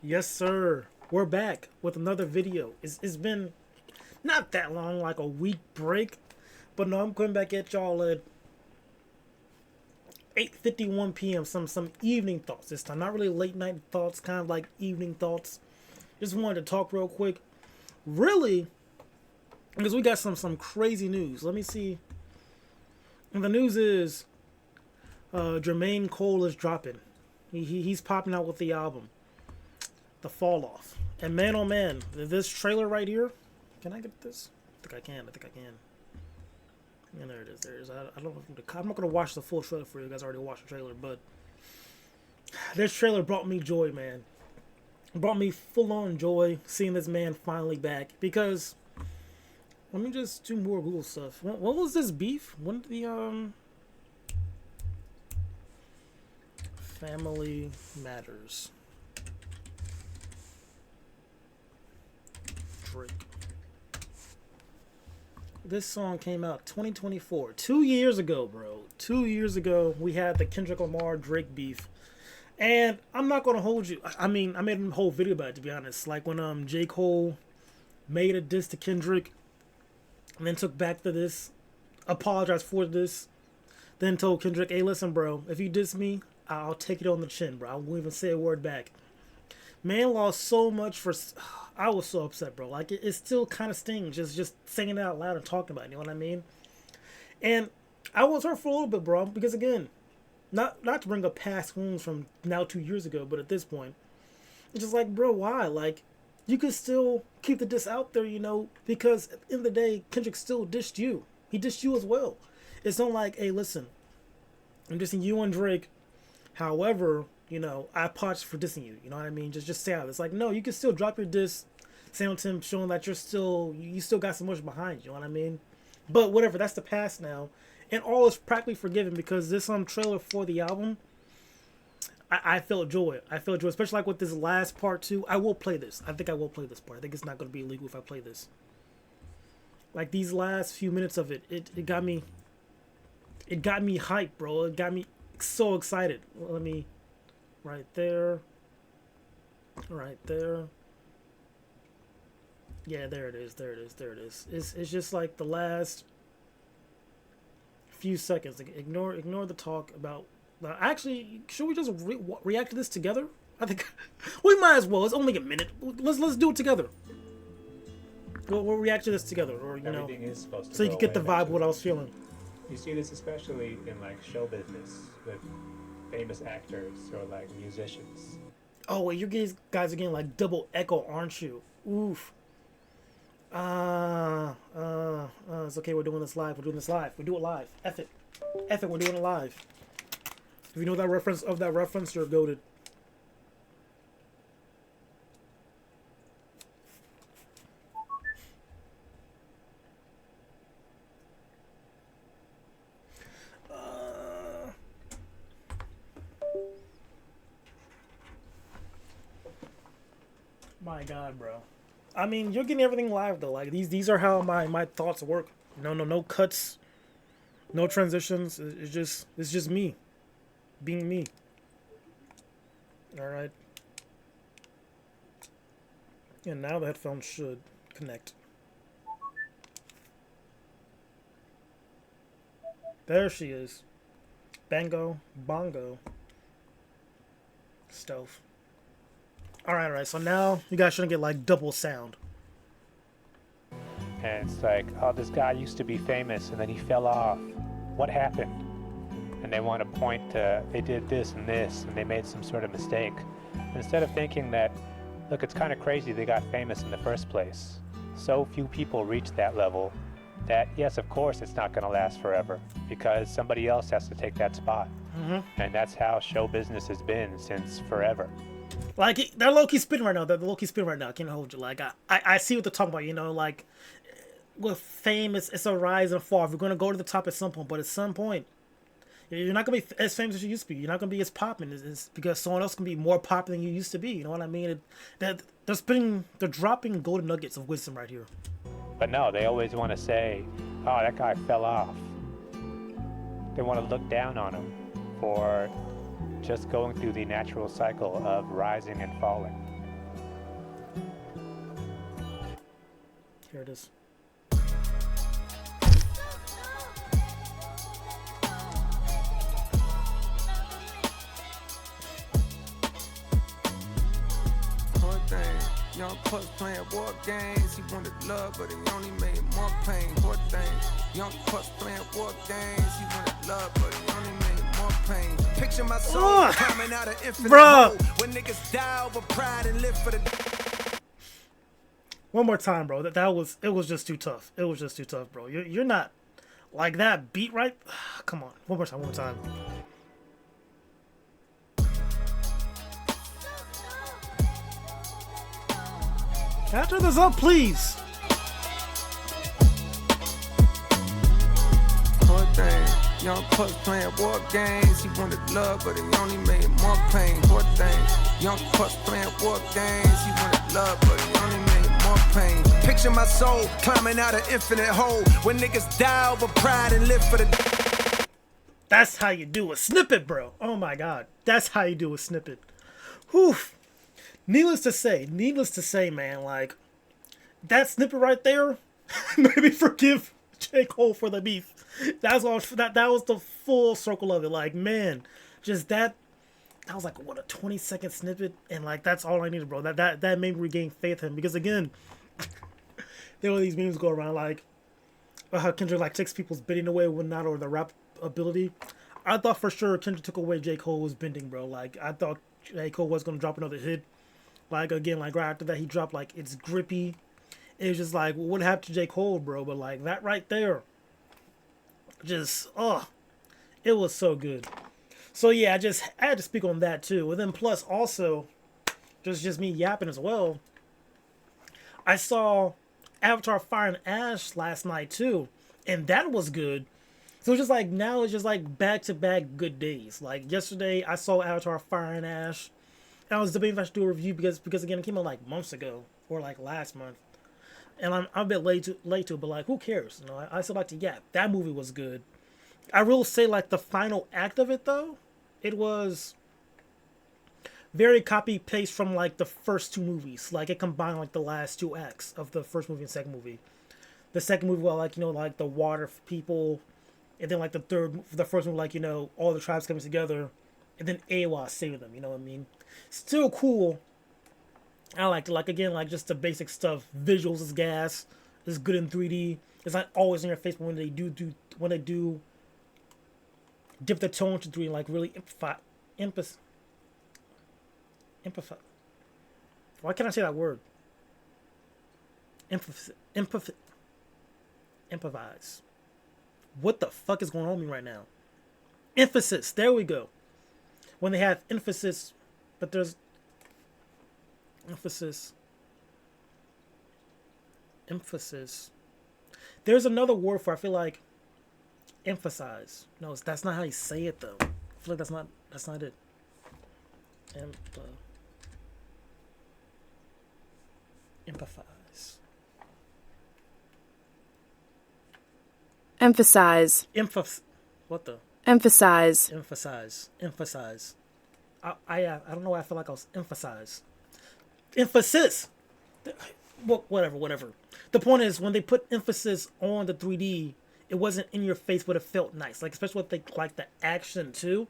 Yes, sir. We're back with another video. It's been not that long, like a week break, but no, I'm coming back at y'all at 8:51 p.m. Some evening thoughts this time. Not really late night thoughts, kind of like evening thoughts. Just wanted to talk real quick. Really, because we got some crazy news. Let me see. And the news is Jermaine Cole is dropping. He's popping out with the album. The Fall Off. And man, oh man, this trailer right here. Can I get this? I think I can. I think I can. Yeah, there it is. There it is. I don't know. I'm not gonna watch the full trailer for you guys. Already watched the trailer, but this trailer brought me joy, man. It brought me full on joy seeing this man finally back. Because let me just do more Google stuff. What was this beef? When did the Family Matters? Drake. This song came out 2024, 2 years ago, bro. 2 years ago, we had the Kendrick Lamar Drake beef, and I'm not gonna hold you. I mean, I made a whole video about it, to be honest. Like when J Cole made a diss to Kendrick, and then took back to this, apologized for this, then told Kendrick, "Hey, listen, bro, if you diss me, I'll take it on the chin, bro. I won't even say a word back." Man lost so much for. I was so upset, bro. Like it still kind of stings just saying it out loud and talking about it. You know what I mean? And I was hurt for a little bit, bro, because again, not to bring up past wounds from now 2 years ago, but at this point, it's just like, bro, why? Like, you could still keep the diss out there, because at the end of the day, Kendrick still dissed you. He dissed you as well. It's not like, hey, listen, I'm dissing you and Drake. However, I apologize for dissing you. You know what I mean? Just say out. It's like, no, you can still drop your diss, sound to him, showing that you still got so much behind you. You know what I mean? But whatever, that's the past now, and all is practically forgiven because this trailer for the album, I felt joy. I felt joy, especially like with this last part too. I will play this. I think I will play this part. I think it's not going to be illegal if I play this. Like these last few minutes of it got me. It got me hyped, bro. It got me so excited. Let me. Right there. Right there. Yeah, there it is. There it is. There it is. It's just like the last few seconds. Ignore the talk about. Actually, should we just react to this together? I think we might as well. It's only a minute. Let's do it together. We'll react to this together, or Everything is supposed to so you go can get the away vibe of what I eventually. was feeling. You see this especially in like show business with famous actors or like musicians. Oh wait, you guys are getting like double echo, aren't you? Oof. It's okay. We're doing this live. We're doing this live. We do it live. F it. F it. We're doing it live. If you know that reference, you're goaded. Uh, my God, bro. I mean, you're getting everything live though. Like these are how my thoughts work. No cuts, no transitions. It's just me, being me. All right. And now the headphones should connect. There she is. Bango, bongo, stealth. All right. So now you guys shouldn't get like double sound. And it's like, oh, this guy used to be famous and then he fell off. What happened? And they want to point to, they did this and they made some sort of mistake. Instead of thinking that, look, it's kind of crazy they got famous in the first place. So few people reach that level that, yes, of course, it's not going to last forever because somebody else has to take that spot. And that's how show business has been since forever. Like they're low key spinning right now. They're low key spinning right now. I can't hold you. Like I see what they're talking about. Like with fame, it's a rise and fall. If you're gonna go to the top at some point, but at some point, you're not gonna be as famous as you used to be. You're not gonna be as popping. It's because someone else can be more popular than you used to be. You know what I mean? They're dropping golden nuggets of wisdom right here. But no, they always want to say, oh, that guy fell off. They want to look down on him for just going through the natural cycle of rising and falling. it is. Young Puss playing war games. He wanted love, but he only made more pain. Poor thing. Young Puss playing war games. He wanted love, but he only made more pain. Picture my soul climbing out of infinite hole. When niggas die over pride and live for the. One more time, bro. It was just too tough. It was just too tough, bro. You're not like that beat right. Come on, one more time, one more time. Can I turn this up, please? Poor thing. Young Puss playing war games. He wanted love, but he only made more pain. Poor thing. Young Puss playing war games. He wanted love, but he only made more pain. Picture my soul climbing out an infinite hole. When niggas die over pride and live for the. That's how you do a snippet, bro. Oh my god. That's how you do a snippet. Whew. Needless to say, man, like, that snippet right there, maybe forgive J. Cole for the beef. That was the full circle of it. Like, man, just that was like, what, a 20-second snippet? And, like, that's all I needed, bro. That made me regain faith in him. Because, again, there were these memes go around, like, how Kendrick, like, takes people's bending away when not, or the rap ability. I thought for sure Kendrick took away J. Cole's bending, bro. Like, I thought J. Cole was going to drop another hit. Like, again, like, right after that, he dropped, like, It's Grippy. It was just like, what happened to J. Cole, bro? But, like, that right there, just, it was so good. So, yeah, I had to speak on that, too. And then, plus, also, just me yapping as well, I saw Avatar Fire and Ash last night, too. And that was good. So, it's just like, now it's just like back-to-back good days. Like, yesterday, I saw Avatar Fire and Ash. I was debating if I should do a review because again, it came out like months ago or like last month, and I'm a bit late to it, but like, who cares? You know, I still like to yap. That movie was good. I will say, like, the final act of it though, it was very copy paste from like the first two movies. Like, it combined like the last two acts of the first movie and second movie. The second movie, well, like, you know, like the water people, and then like the first movie, like, you know, all the tribes coming together, and then Awa saving them. You know what I mean? Still cool. I liked it. Like, again, like, just the basic stuff. Visuals is gas. It's good in 3D. It's not always in your face, but when they do dip the tone to 3D, like, really empathize. Why can't I say that word? Empathize. What the fuck is going on with me right now? Emphasis. There we go. When they have emphasis, but there's emphasis. There's another word for, I feel like, emphasize. No, that's not how you say it though. I feel like that's not it. Empathize. Emphasize. What the? Emphasize. Emphasize. I don't know why I feel like I was emphasize. Emphasis. Well, whatever. The point is, when they put emphasis on the 3D, it wasn't in your face, but it felt nice. Like, especially with the action too.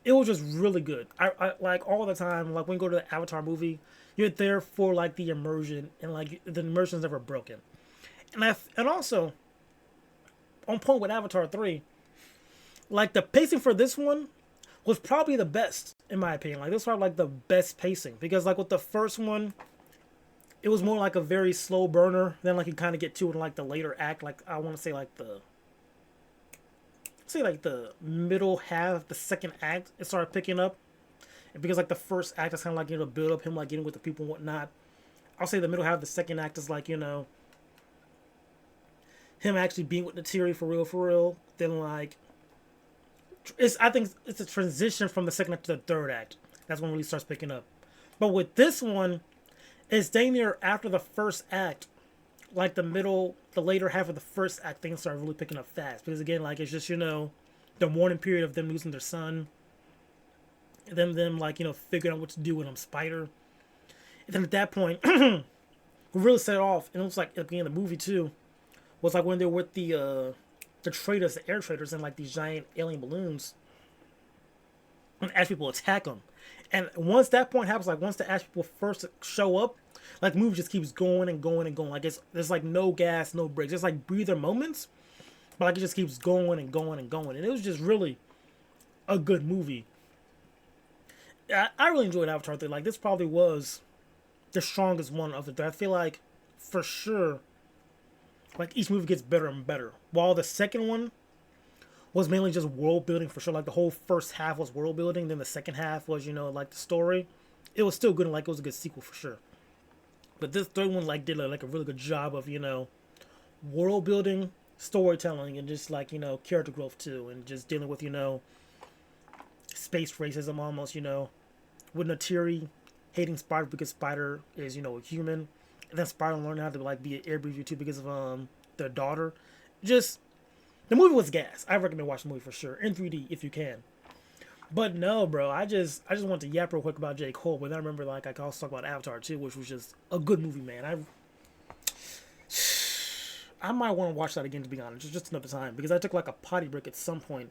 It was just really good. I like, all the time, like, when you go to the Avatar movie, you're there for like the immersion, and like the immersion's never broken. And also, on point with Avatar 3, like, the pacing for this one was probably the best, in my opinion. Like, this was probably like the best pacing, because like with the first one, it was more like a very slow burner. Then like you kind of get to it in like the later act. Like, I want to say like the middle half, the second act, it started picking up. And because like the first act is kind of like, you know, build up him like getting with the people and whatnot. I'll say the middle half of the second act is like, you know, him actually being with Neytiri for real. Then like, I think it's a transition from the second act to the third act. That's when it really starts picking up. But with this one, it's dang near after the first act, like the later half of the first act, things start really picking up fast. Because again, like, it's just, you know, the mourning period of them losing their son. And them like, you know, figuring out what to do with Spider. And then at that point, what really set it off, and it was like at the beginning of the movie too, was like when they were with the traders, the air traders, and like these giant alien balloons, and ash people attack them. And once that point happens, like once the ash people first show up, like the movie just keeps going and going and going. Like there's like no gas, no breaks. There's like breather moments, but like it just keeps going and going and going. And it was just really a good movie. I really enjoyed Avatar 3. Like this probably was the strongest one of the three. I feel like for sure, like each movie gets better and better. While the second one was mainly just world building for sure. Like the whole first half was world building, then the second half was, you know, like the story. It was still good and like it was a good sequel for sure. But this third one like did like a really good job of, you know, world building, storytelling, and just like, you know, character growth too, and just dealing with, you know, space racism almost, you know, with Neytiri hating Spider because Spider is, you know, a human, and then Spider learning how to like be an air breather too because of their daughter. Just the movie was gas. I recommend watching the movie for sure in 3D if you can. But no, bro, I just want to yap real quick about J. Cole, but then I remember like I could also talk about Avatar too, which was just a good movie, man. I might want to watch that again, to be honest, just another time, because I took like a potty break at some point.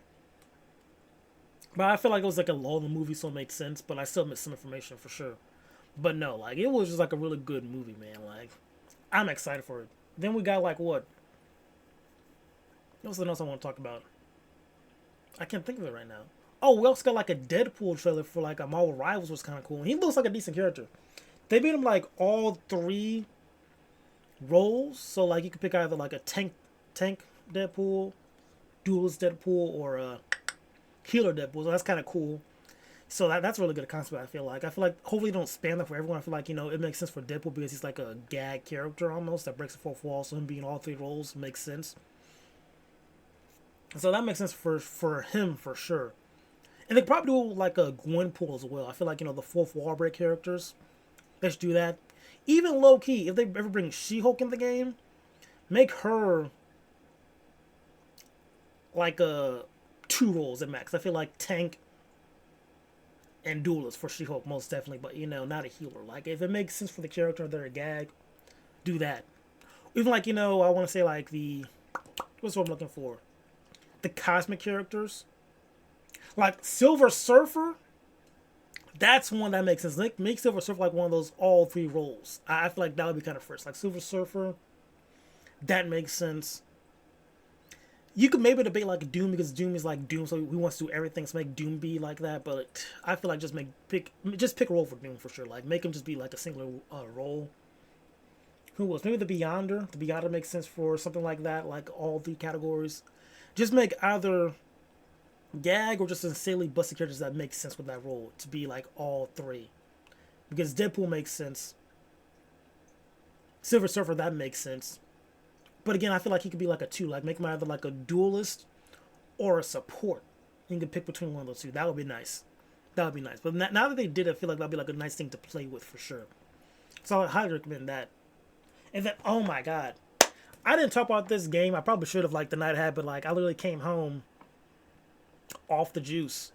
But I feel like it was like a lull in the movie, so it makes sense. But I still missed some information for sure. But no, like it was just like a really good movie, man. Like I'm excited for it. Then we got like what? What's something else I want to talk about? I can't think of it right now. Oh, we also got like a Deadpool trailer for like a Marvel Rivals, was kind of cool. He looks like a decent character. They made him like all three roles, so like you could pick either like a tank Deadpool, duelist Deadpool, or a healer Deadpool. So that's kind of cool. So that's really good concept. I feel like hopefully they don't span that for everyone. I feel like, you know, it makes sense for Deadpool because he's like a gag character almost that breaks the fourth wall. So him being all three roles makes sense. So that makes sense for him for sure. And they probably do like a Gwenpool as well. I feel like, you know, the fourth wall break characters, let's do that. Even low key, if they ever bring She-Hulk in the game, make her like two roles at max. I feel like tank and duelist for She-Hulk most definitely, but you know, not a healer. Like if it makes sense for the character, they're a gag, do that. Even like, you know, I want to say like what's what I'm looking for? The cosmic characters. Like Silver Surfer, that's one that makes sense. Make Silver Surfer like one of those all three roles. I feel like that would be kind of first. Like Silver Surfer, that makes sense. You could maybe debate like Doom because Doom is like Doom, so he wants to do everything, so make Doom be like that. But I feel like just pick a role for Doom for sure. Like make him just be like a singular role. Who else? Maybe the Beyonder. The Beyonder makes sense for something like that. Like all three categories. Just make either gag or just insanely busted characters that make sense with that role to be like all three. Because Deadpool makes sense. Silver Surfer, that makes sense. But again, I feel like he could be like a two. Like make him either like a duelist or a support. You can pick between one of those two. That would be nice. That would be nice. But now that they did it, I feel like that'd be like a nice thing to play with for sure. So I highly recommend that. And then, oh my god. I didn't talk about this game. I probably should have like the night I had, but like I literally came home off the juice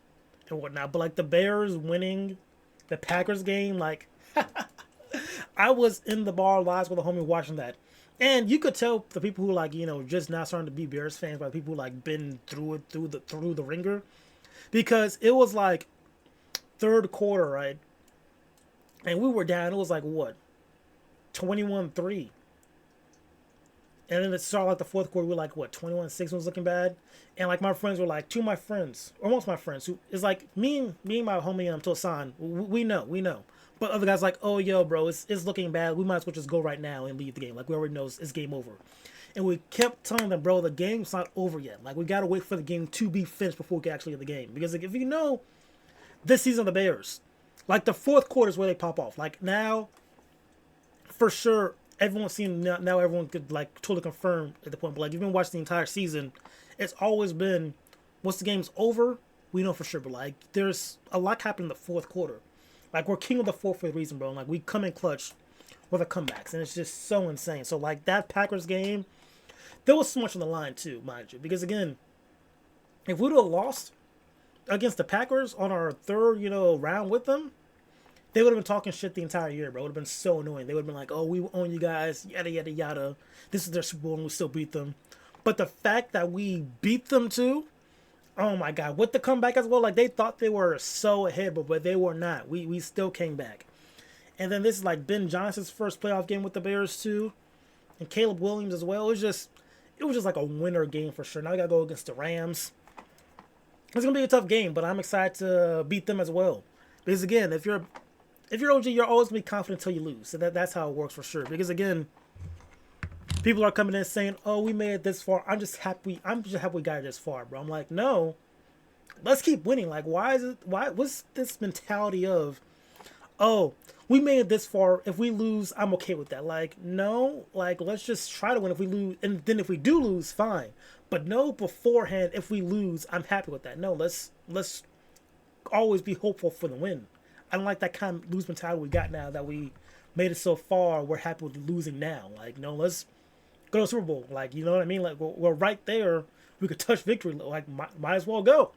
and whatnot. But like the Bears winning the Packers game, like I was in the bar live with a homie watching that. And you could tell the people who like, you know, just now starting to be Bears fans by the people who like been through the ringer. Because it was like third quarter, right? And we were down, it was like what? 21-3. And then it started like the fourth quarter, we were like, what, 21-6 was looking bad? And like my friends were like, two of my friends, or most of my friends, who is like me and my homie Tosan, we know. But other guys like, oh yo, bro, it's looking bad. We might as well just go right now and leave the game. Like we already know it's game over. And we kept telling them, bro, the game's not over yet. Like we gotta wait for the game to be finished before we can actually get the game. Because like, if you know this season of the Bears, like the fourth quarter is where they pop off. Like now, for sure, everyone's seen now everyone could like totally confirm at the point. But like you've been watching the entire season, it's always been once the game's over, we know for sure. But like there's a lot happening in the fourth quarter. Like we're king of the fourth for a reason, bro. And, like we come in clutch with the comebacks, and it's just so insane. So like that Packers game, there was so much on the line too, mind you. Because again, if we'd have lost against the Packers on our third, round with them, they would have been talking shit the entire year, bro. It would have been so annoying. They would have been like, oh, we own you guys, yada, yada, yada. This is their Super Bowl and we still beat them. But the fact that we beat them too, oh my God, with the comeback as well, like they thought they were so ahead, but they were not. We still came back. And then this is like Ben Johnson's first playoff game with the Bears too, and Caleb Williams as well. It was just like a winner game for sure. Now we gotta go against the Rams. It's gonna be a tough game, but I'm excited to beat them as well. Because again, if you're OG, you're always gonna be confident until you lose. So that's how it works for sure. Because again, people are coming in saying, "Oh, we made it this far. I'm just happy we got it this far, bro." I'm like, no, let's keep winning. Like, what's this mentality of, oh, we made it this far. If we lose, I'm okay with that. Like, no, like let's just try to win. If we lose, and then if we do lose, fine. But no, beforehand, if we lose, I'm happy with that. No, let's always be hopeful for the win. I don't like that kind of lose mentality we got now that we made it so far. We're happy with losing now. Like, no, let's go to Super Bowl. Like, you know what I mean? Like, we're right there. We could touch victory. Like, might as well go.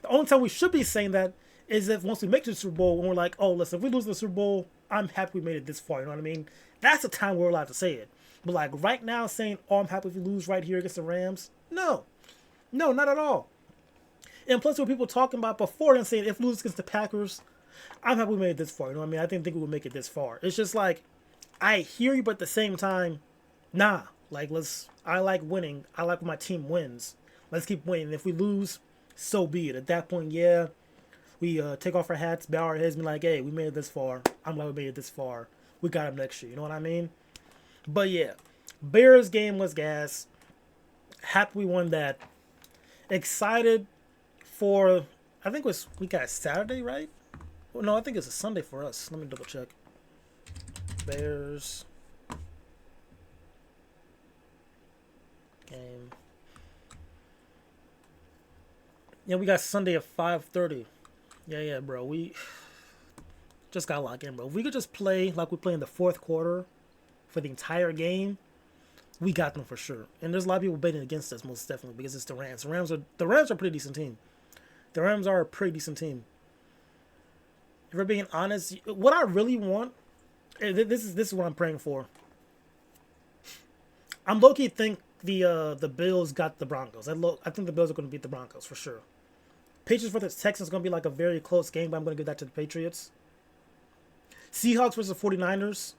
The only time we should be saying that is if once we make it to the Super Bowl and we're like, oh, listen, if we lose the Super Bowl, I'm happy we made it this far. You know what I mean? That's the time we're allowed to say it. But like right now saying, oh, I'm happy if we lose right here against the Rams. No, not at all. And plus, what people talking about before and saying if we lose against the Packers, I'm happy we made it this far. You know what I mean? I didn't think we would make it this far. It's just like, I hear you, but at the same time, nah. Like, I like winning. I like when my team wins. Let's keep winning. And if we lose, so be it. At that point, yeah, we take off our hats, bow our heads, and be like, hey, we made it this far. I'm glad we made it this far. We got him next year. You know what I mean? But yeah, Bears game was gas. Happy we won that. Excited for, I think we got Saturday, right? Well, no, I think it's a Sunday for us. Let me double check. Bears game. Yeah, we got Sunday at 5:30. Yeah, bro. We just got locked in, bro. If we could just play like we play in the fourth quarter for the entire game, we got them for sure. And there's a lot of people betting against us, most definitely, because it's the Rams. The Rams are a pretty decent team. The Rams are a pretty decent team. If we're being honest, what I really want, this is what I'm praying for. I'm low-key think the Bills got the Broncos. I think the Bills are going to beat the Broncos for sure. Patriots versus Texans is going to be like a very close game, but I'm going to give that to the Patriots. Seahawks versus 49ers.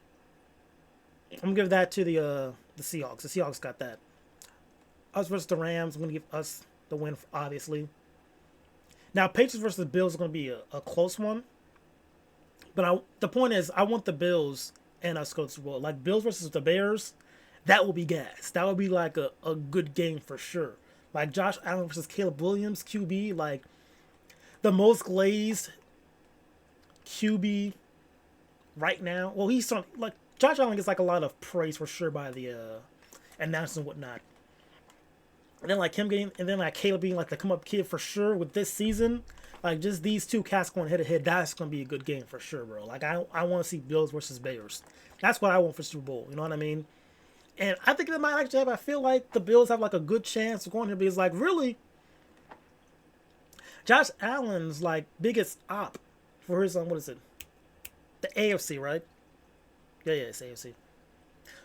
I'm going to give that to the Seahawks. The Seahawks got that. Us versus the Rams, I'm going to give us the win, obviously. Now, Patriots versus the Bills is going to be a close one. But the point is, I want the Bills and us to go to the Super Bowl. Like, Bills versus the Bears, that will be gas. That would be like a good game for sure. Like, Josh Allen versus Caleb Williams, QB. Like, the most glazed QB right now. Well, he's on, like, Josh Allen gets like a lot of praise for sure by the announcers and whatnot. And then like him getting, and then like Caleb being like the come up kid for sure with this season. Like just these two cats going head to head, that's gonna be a good game for sure, bro. Like I want to see Bills versus Bears. That's what I want for Super Bowl. You know what I mean? And I think it might actually have. I feel like the Bills have like a good chance of going here because like really, Josh Allen's like biggest op for his what is it? The AFC, right? Yeah, it's AFC.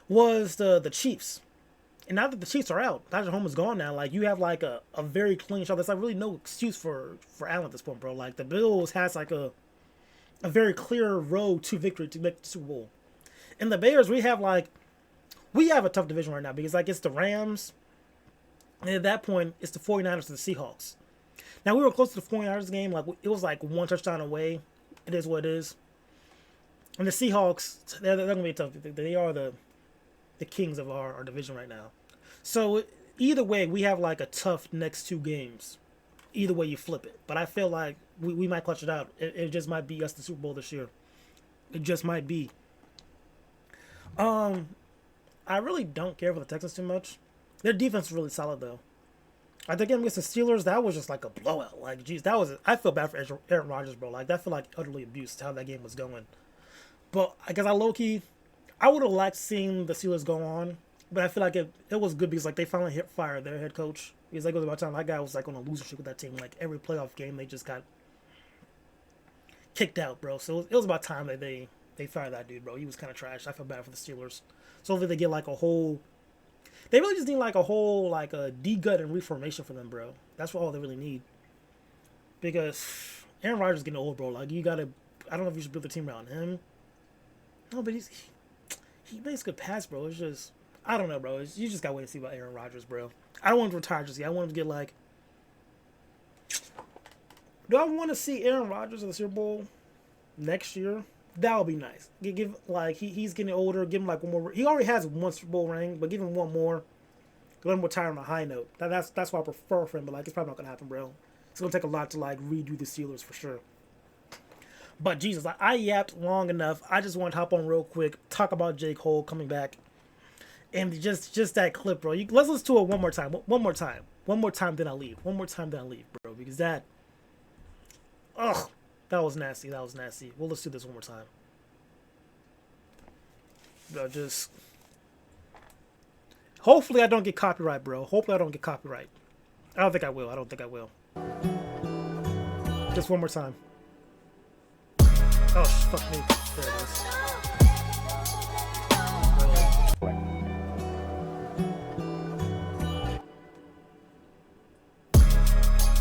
Was the Chiefs. And now that the Chiefs are out, Patrick Mahomes is gone now. Like you have like a very clean shot. There's like really no excuse for Allen at this point, bro. Like the Bills has like a very clear road to victory to make the Super Bowl. And the Bears, we have a tough division right now because like it's the Rams, and at that point it's the 49ers and the Seahawks. Now we were close to the 49ers game. Like it was like one touchdown away. It is what it is. And the Seahawks, they're going to be tough. They are the kings of our division right now. So either way, we have like a tough next two games. Either way you flip it. But I feel like we might clutch it out. It just might be us the Super Bowl this year. It just might be. I really don't care for the Texans too much. Their defense is really solid though. I think against the Steelers, that was just like a blowout. Like, geez, I feel bad for Aaron Rodgers, bro. Like, that felt like utterly abused how that game was going. But I guess I would have liked seeing the Steelers go on, but I feel like it was good because like they finally fired their head coach. Because like it was about time that guy was like on a loser streak with that team. Like every playoff game they just got kicked out, bro. So it was about time that they fired that dude, bro. He was kind of trash. I feel bad for the Steelers. So hopefully they get like a whole. They really just need like a whole like a de-gut and reformation for them, bro. That's all they really need. Because Aaron Rodgers is getting old, bro. Like you gotta. I don't know if you should build a team around him. No, but he makes good pass, bro. It's just I don't know, bro. You just gotta wait and see about Aaron Rodgers, bro. I don't want him to retire just yet. I want him to get like. Do I want to see Aaron Rodgers in the Super Bowl next year? That would be nice. Give like he's getting older. Give him like one more. He already has one Super Bowl ring, but give him one more. Let him retire on a high note. That's why I prefer for him. But like it's probably not gonna happen, bro. It's gonna take a lot to like redo the Steelers for sure. But Jesus, like, I yapped long enough. I just want to hop on real quick, talk about J. Cole coming back, and just that clip, bro. Let's listen to it one more time. One more time, then I'll leave. One more time, then I'll leave, bro. Because that, that was nasty. That was nasty. Well, let's do this one more time. Bro, just hopefully I don't get copyright, bro. Hopefully I don't get copyright. I don't think I will. Just one more time. Oh, fuck me. There it is.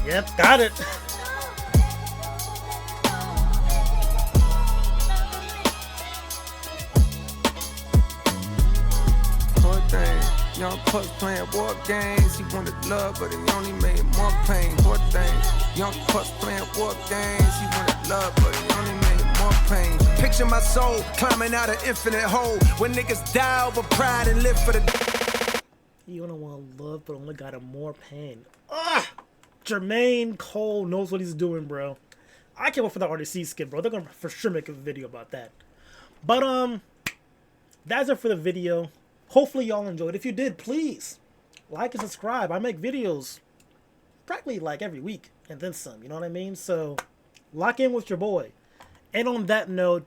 Yep, got it. Poor thing. Young pups playing war games. He wanted love, but he only made more pain. Poor thing. Young pups playing war games. He wanted love, but he only made more pain. Picture my soul climbing out an infinite hole. When niggas die over pride and live for the. You don't want love, but only got him more pain. Jermaine Cole knows what he's doing, bro. I can't wait for the RDC skit, bro. They're gonna for sure make a video about that. But that's it for the video. Hopefully y'all enjoyed. If you did, please like and subscribe. I make videos practically like every week and then some. You know what I mean? So lock in with your boy. And on that note,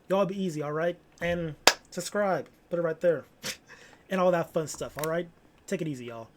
y'all be easy, all right? And subscribe. Put it right there. And all that fun stuff, all right? Take it easy, y'all.